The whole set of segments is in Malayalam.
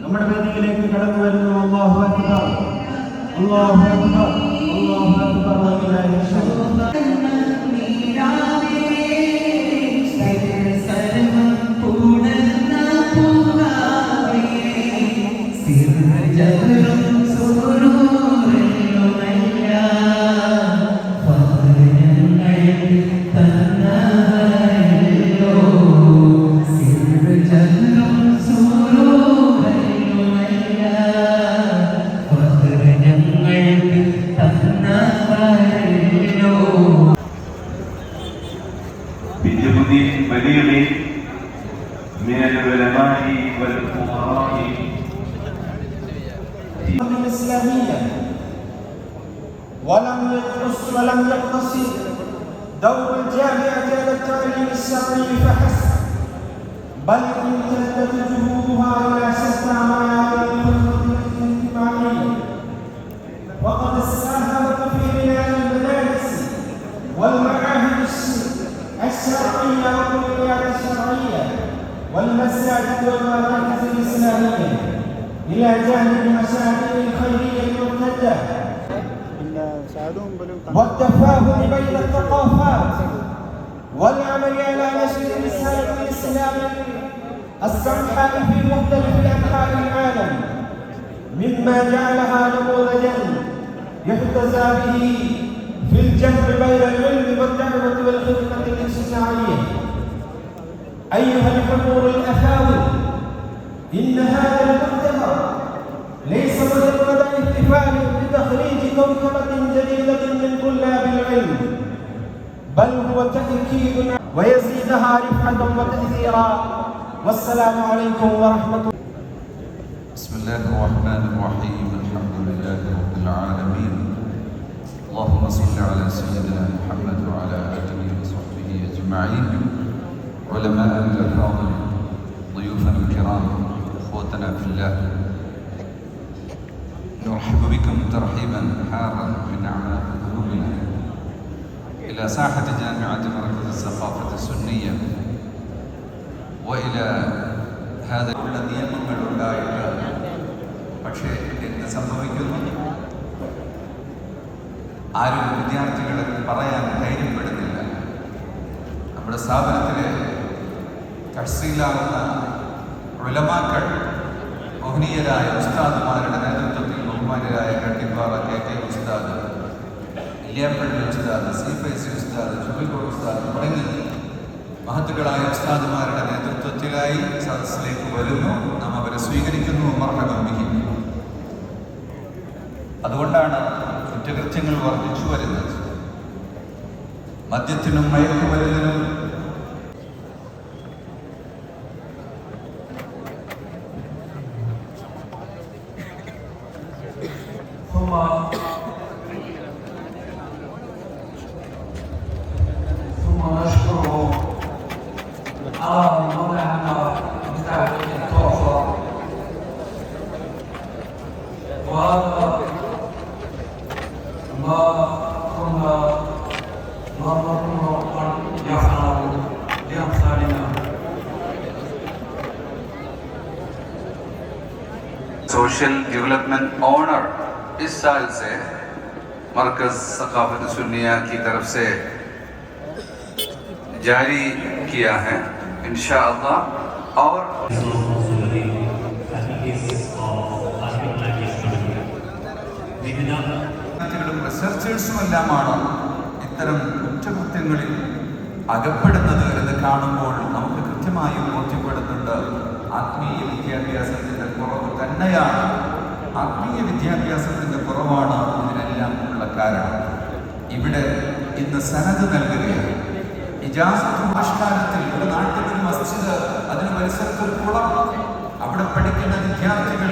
നമ്മുടെ വേദിയിലേക്ക് കടന്നു വരുന്നു. അല്ലാഹു അക്ബർ, അല്ലാഹു അക്ബർ, അല്ലാഹു അക്ബർ. بديع من العلماء والفقهاء الإسلامية، ولم يقتصر دور الجامعة على التعليم الشرعي فحسب، بل امتدت جهودها إلى شتى اجتماعية، وقد ساهمت في بناء المدارس والمعاهد الشرعية والكليات الشرعية والمساجد والمراكز الإسلامية إلى جانب مشاريع الخيرية الممتدة والتفاهم بين الثقافات والعمل على نشر رسالة الإسلام السمحة في مختلف أنحاء العالم، مما جعلها نموذجا يحتذى به في الجمع بين العلم والدعوة والخدمة الاجتماعية. أيها الحضور الأفاضل، إن هذا المؤتمر ليس مجرد احتفال بتخريج كوكبة جديدة من طلاب العلم، بل هو تأكيد ويزيدها رفعة وتأثيرا. والسلام عليكم ورحمة الله. بسم الله الرحمن الرحيم. الحمد لله رب العالمين. اللهم صل على سيدنا محمد وعلى آله وصحبه أجمعين. علماء الأفاضل، ضيوفنا الكرام، أخوتنا في الله، نرحب بكم ترحيبا حارا من أعماق قلوبنا إلى ساحة جامعة مركز الثقافة السنية وإلى هذا നിയമങ്ങൾ ഉണ്ടായിട്ട് പക്ഷേ എന്ത് സംഭവിക്കുന്നു? ആരും വിദ്യാർത്ഥികളെ പറയാൻ ധൈര്യപ്പെടുന്നില്ല. നമ്മുടെ സ്ഥാപനത്തിലെ തഹ്സീലാകുന്ന ഉലമാക്കൾ, മഹനീയരായ ഉസ്താദുമാരുടെ നേതൃത്വത്തിൽ ബഹുമാന്യരായ കട്ടിപ്പാറ KK ഉസ്താദ്, ഇല്യാപ്പള്ളി ഉസ്താദ്, CFC ഉസ്താദ്, ജുബിൽപൂർ ഉസ്താദ് തുടങ്ങി മഹത്തുക്കളായ ഉസ്താദുമാരുടെ നേതൃത്വത്തിലായി സദസ്സിലേക്ക് വരുന്നു. നാം അവരെ സ്വീകരിക്കുന്നു. മർഹബൻ ബിഹിം. അതുകൊണ്ടാണ് കുറ്റകൃത്യങ്ങൾ വർദ്ധിച്ചു വരുന്നത്. മദ്യത്തിനും മയക്കുമരുന്നിനും सोशल डेवलपमेंट ऑनर इस साल से मरकज़ सकाफत सुन्निया की तरफ से जारी किया है इंशाअल्लाह। और റിസർച്ചേഴ്സുമെല്ലാമാണ് ഇത്തരം കുറ്റകൃത്യങ്ങളിൽ അകപ്പെടുന്നത് എന്ന് കാണുമ്പോൾ നമുക്ക് കൃത്യമായും ബോധ്യപ്പെടുന്നുണ്ട് ആത്മീയ വിദ്യാഭ്യാസത്തിൻ്റെ കുറവ് തന്നെയാണ്. ആത്മീയ വിദ്യാഭ്യാസത്തിൻ്റെ കുറവാണ് ഇതിനെല്ലാം ഉള്ള കാരണം. ഇവിടെ ഇന്ന് സനദ് നൽകുകയാണ്. ഇജാസത്ത് ആവിഷ്കാരത്തിൽ ഒരു നാട്ടിലൊരു മസ്ജിദ്, അതിന് പരിസരത്തൊരു കുളം, അവിടെ പഠിക്കുന്ന വിദ്യാർത്ഥികൾ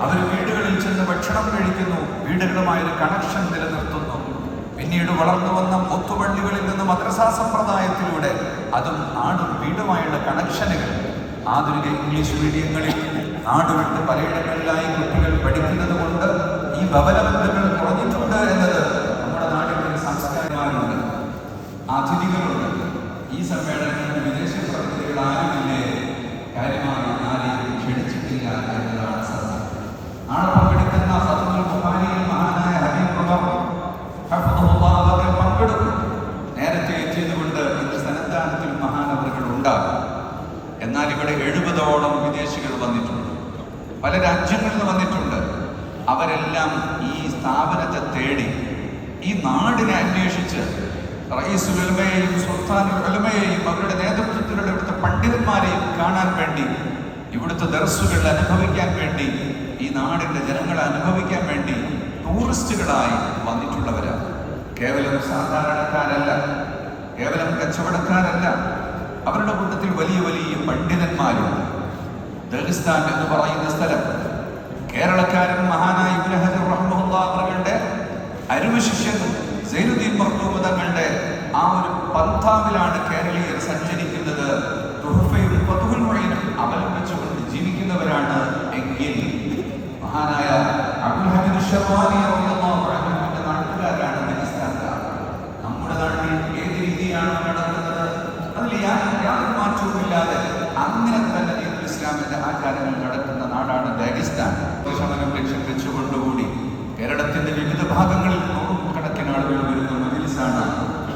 അവർ വീടുകളിൽ ചെന്ന് ഭക്ഷണം കഴിക്കുന്നു, വീടുകളുമായൊരു കണക്ഷൻ നിലനിർത്തുന്നു. പിന്നീട് വളർന്നു വന്ന ഒത്തുപള്ളികളിൽ നിന്ന് ഇന്ന് മദ്രസാ സമ്പ്രദായത്തിലൂടെ, അതും നാടും വീടുമായുള്ള കണക്ഷനുകൾ, ആധുനിക ഇംഗ്ലീഷ് മീഡിയങ്ങളിൽ നാടുവിട്ട് പലയിടങ്ങളിലായി കുട്ടികൾ പഠിക്കുന്നത് കൊണ്ട് ഈ ഭവനബന്ധങ്ങൾ കുറഞ്ഞിട്ടുണ്ട് എന്നത് നമ്മുടെ നാടുകളിൽ സംസ്കാരങ്ങളുണ്ട്, അതിഥികളുണ്ട്. ഈ സമ്മേളനങ്ങളിൽ വിദേശ പ്രതിനിധികൾ ആരുമില്ലേ, കാര്യമായി ആരെയും ക്ഷണിച്ചിട്ടില്ല എന്നതാണ് സത്യം. നാളെ പങ്കെടുക്കുന്ന ഫത്ഹുൽ ബുഖാരിയിൽ മഹാനായ ഹബീബ് ഉമർ ഹഫ്ദഹുല്ലാഹ് അവർ പങ്കെടുക്കും. നേരത്തെ എത്തിയതുകൊണ്ട് ഇന്ന് സന്നദ്ധാനത്തിൽ മഹാനവറുകൾ ഉണ്ടാകും. എന്നാൽ ഇവിടെ 70ഓളം വിദേശികൾ വന്നിട്ടുണ്ട്, പല രാജ്യങ്ങളിൽ നിന്ന് വന്നിട്ടുണ്ട്. അവരെല്ലാം ഈ സ്ഥാപനത്തെ തേടി, ഈ നാടിനെ അന്വേഷിച്ച് റഈസുൽ ഉലമയെയും സുൽത്താനുൽ ഉലമയെയും അവരുടെ നേതൃത്വത്തിലുള്ള ഇവിടുത്തെ പണ്ഡിതന്മാരെയും കാണാൻ വേണ്ടി, ഇവിടുത്തെ ദർസുകൾ അനുഭവിക്കാൻ വേണ്ടി, ഈ നാടിൻ്റെ ജനങ്ങളെ അനുഭവിക്കാൻ വേണ്ടി ടൂറിസ്റ്റുകളായി വന്നിട്ടുള്ളവരാണ്. കേവലം സാധാരണക്കാരല്ല, കേവലം കച്ചവടക്കാരല്ല. അവരുടെ കൂട്ടത്തിൽ വലിയ വലിയ പണ്ഡിതന്മാരുണ്ട്. ദാഗിസ്ഥാൻ എന്ന് പറയുന്ന സ്ഥലം, കേരളക്കാരൻ മഹാനായ ഇബ്നു ഹജർ റഹിമഹുല്ലാഹ് അവരുടെ അരുമ ശിഷ്യൻ സൈനുദ്ദീൻ മഖ്ദൂം തങ്ങളുടെ ആ ഒരു പന്ഥാവിലാണ് കേരളീയർ സഞ്ചരിക്കുന്നത്. തുഹഫയും ഫത്ഹുൽ മുഈനും അവലംബിച്ചുകൊണ്ട് ജീവിക്കുന്നവരാണ് എങ്കിൽ മഹാനായ അബ്ദുൽ ഹമീദ് ശർവാനി റളിയല്ലാഹു അൻഹുവിന്റെ നാട്ടുകാരാണ് ദാഗിസ്ഥാൻകാർ. നമ്മുടെ നാട്ടിൽ ഏത് രീതിയാണ് നടക്കുന്നത് അതിൽ യാതൊരു മാറ്റവുമില്ലാതെ അങ്ങനെ തന്നെ ഇസ്ലാമിന്റെ ആചാരങ്ങൾ നടക്കുന്ന നാടാണ് ദാഗിസ്ഥാൻ. ശമനം ലക്ഷ്യം വെച്ചുകൊണ്ടുകൂടി കേരളത്തിന്റെ വിവിധ ഭാഗങ്ങളിൽ നൂറുകണക്കിന് ആളുകൾ വരുന്ന മജ്ലിസാണ്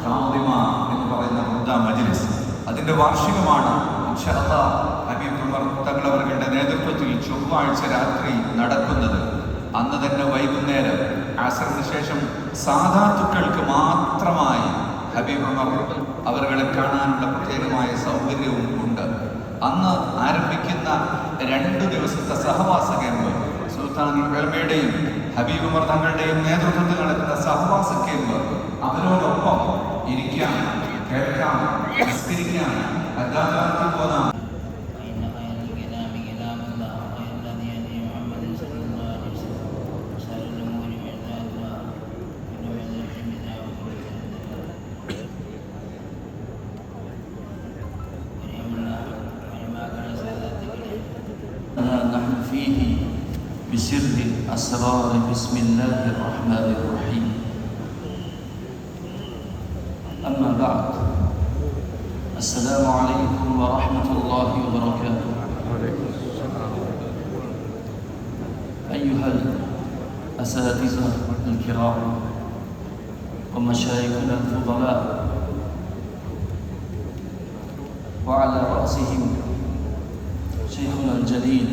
ഫാത്തിമ എന്ന് പറയുന്ന വൃന്ദ മജ്ലിസ്. അതിന്റെ വാർഷികമാണ് ഇൻഷാ അല്ലാഹ് ഹബീബ് ഉമർ തങ്ങളവരുടെ നേതൃത്വത്തിൽ ചൊവ്വാഴ്ച രാത്രി നടക്കുന്നത്. അന്ന് തന്നെ വൈകുന്നേരം അസറിന് ശേഷം സാദാത്തുക്കൾക്ക് മാത്രമായി ഹബീബ് ഉമർ അവരെ കാണാനുള്ള പ്രത്യേകമായ സൗകര്യവും ഉണ്ട്. അന്ന് ആരംഭിക്കുന്ന 2 ദിവസത്തെ സഹവാസ ക്യാമ്പ്, സുൽത്താനുൽ ഉലമയുടെയും ഹബീബ് ഉമർ തങ്ങളുടെയും നേതൃത്വത്തിൽ നടക്കുന്ന സഹവാസ ക്യാമ്പ്, അവരോടൊപ്പം ഇരിക്കാം, കേൾക്കാം, നിസ്കരിക്കാം, അദ്ദാനാത്തിൽ പോകാം. نحن فيه بسر أسرار بسم الله الرحمن الرحيم. أما بعد، السلام عليكم ورحمة الله وبركاته. أيها الأساتذة الكرام ومشايخنا الفضلاء، وعلى رأسهم شيخنا الجليل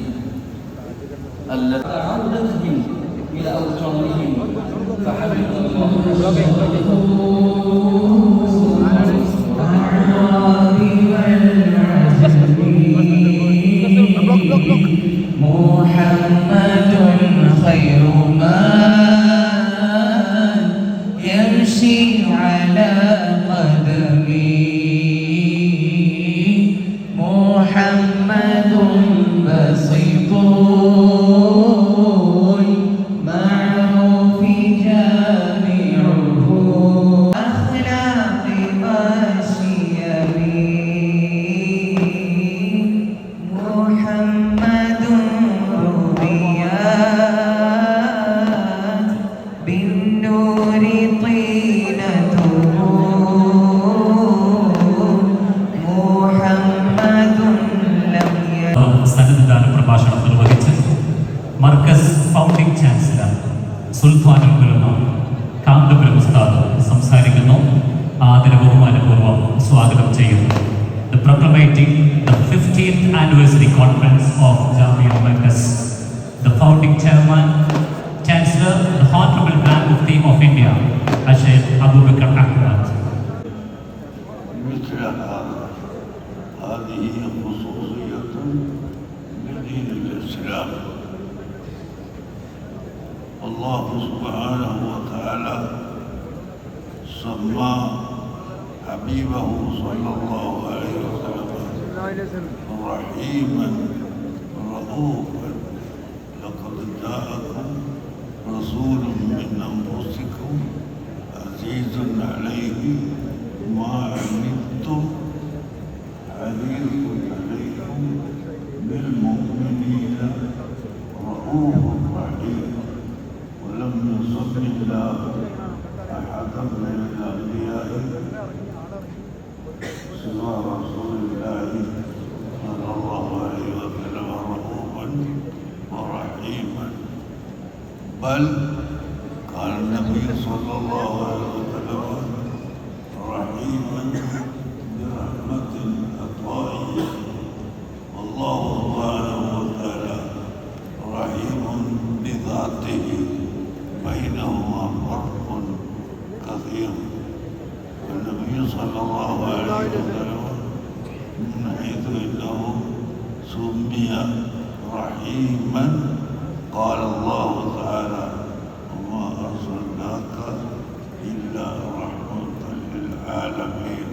الذي عودتهم إلى أوطانهم فحمد الله محمد خير من يمشي على قدمه محمد بسيط المعروف جامعه أخلاق وشيم محمد ربيات بالنور طينته സന്നദ്ധാന പ്രഭാഷണം നിർവഹിച്ച് മർക്കസ് ഫൗണ്ടിംഗ് ചാൻസലർ സുൽത്താനുൽ ഉലമ കാന്തപുരം ഉസ്താദ് സംസാരിക്കുന്നു. ആദരബഹുമാനപൂർവ്വം സ്വാഗതം ചെയ്യുന്നു. The proclamating the 15th anniversary conference of Jamia Markaz, the founding chairman, chancellor, the Honorable Grand Mufti of India, Sheikh Abu Bakr Ahmad. هذه خصوصية لدين الإسلام. الله سبحانه وتعالى سمى حبيبه صلى الله عليه وسلم رحيما رؤوفا. لقد جاءكم رسول من أنفسكم عزيز عليه ما قال قال النبي صلى الله عليه وسلم رحيما برحمة الطائية والله سبحانه وتعالى رحيم بذاته بينهما فرق كثير. والنبي صلى الله عليه وسلم من حيث انه سمي رحيما قال الله تعالى وما ارسلناك الا رحمة للعالمين.